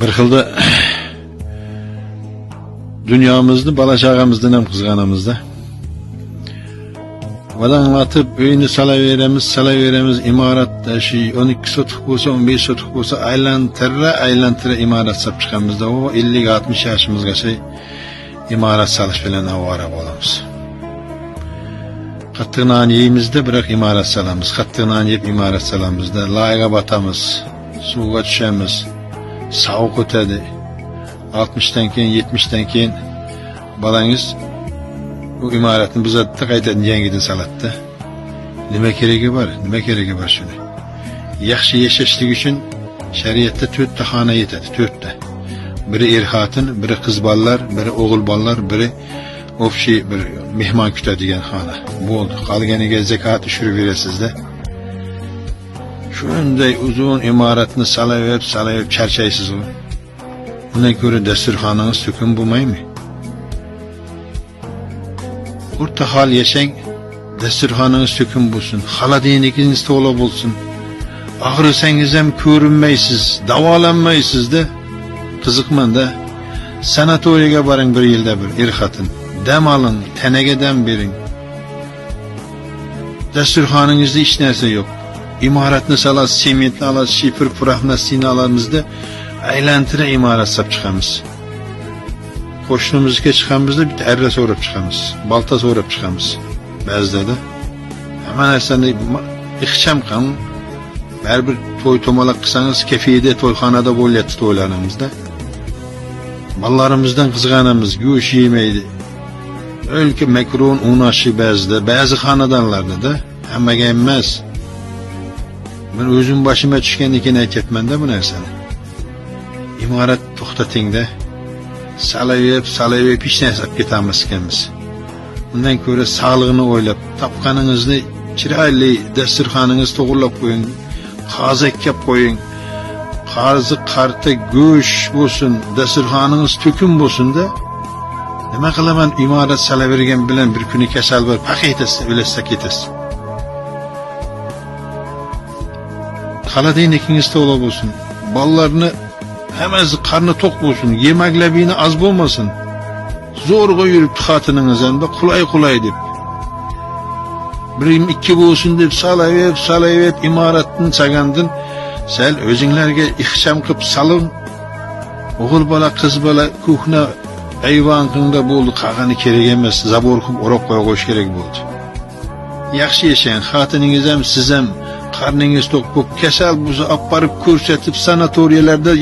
bir xilda dünyamizni bola chaqamizdan ham qizg'anamizda. Valanlatib uyni salaveramiz, imoratda shu 12 sotuq bo'lsa, 15 sotuq bo'lsa, aylantira imorat solib chiqamizda. O 50-60 yoshimizgacha imorat solish bilan avvora bo'lamiz. Qattiq non yeymizda, biroq imorat solamiz. Qattiq non yeb imorat solamizda, loyga botamiz, suvga tushamiz, sovuq o'tadi. 60dan keyin, 70dan keyin bolangiz bu imoratni buzatdi, qaytadan yangidan salatda. Nima keragi bor shuni? Yaxshi yashashlik uchun shariatda 4 ta xona yetadi, 4 ta. Biri er xotin, biri qiz bolalar, biri o'g'il bolalar, biri ofshi bir mehmon kutadigan xona. Bo'ldi. Qolganiga zakot tushirib berasizda. Shunday uzun imoratni salaverib charchaysiz. Bundan ko'ra dasturxoningiz to'kin bo'lmaymi? O'rta hol yashang, dasturxoningiz to'kin bo'lsin, xolodilnigingiz to'la bo'lsin. Og'risangiz ham ko'rinmaysiz, davolanmaysizda. Qiziqmanda. Sanatoriyaga boring bir yilda bir er-xotin. Dam oling, tanaga dam bering. Dasturxoningizda hech narsa yo'q. Imoratni salasiz, sementni olasiz, shifr puraxnasini olamizda aylantira imorat solib chiqamiz. Qo'shnimizga chiqamizda bitta arra so'rab chiqamiz, balta so'rab chiqamiz. Ba'zida hamma narsani ixcham qilib, baribir to'y to'malaq qilsangiz, kafeda, to'yxonada bo'lyapti to'ylarimizda. Ballalarimizdan qizg'anamiz, go'sht yemaydi. O'lka makron unashi ba'zida, ba'zi xonadonlarda, hammaga emas. Men o'zim boshimga tushgandan keyin aytayapman-da bu narsani. Imorat to'xtatingda. Salayib hech narsa olib ketamiz ekanmiz. Undan ko'ra sog'lig'ini o'ylab, topganingizni chiroyli dasturxoningiz to'g'irlab qo'ying, qozak kelib qo'ying. Qarzi qarta go'sht bo'lsin, dasturxoningiz to'kin bo'lsin-da. Nima qilaman, imorat salavergan bilan bir kuni kasal bo'lib, paxaytasiz, o'lasa ketasiz. Xolodilnigingiz to'la bo'lsin. Bolalarni hammasi qarni to'q bo'lsin, yemaklabini az bo'lmasin. Zo'rg'a yuribdi xotiningiz ham da qulay deb. 1-2 bo'lsin deb salayib imoratni chagandin. Sal o'zinglarga ixcham qilib saling. O'g'il bola, qiz bola kuxna ayvon qilda bo'ldi, qag'ani kerak emas, zabor qilib o'rab qo'yish kerak bo'ldi. Yaxshi yashang, xotiningiz ham, siz ham qarningiz to'q bo'lib, kasal bo'lsa olib borib ko'rsatib sanatoriyalarda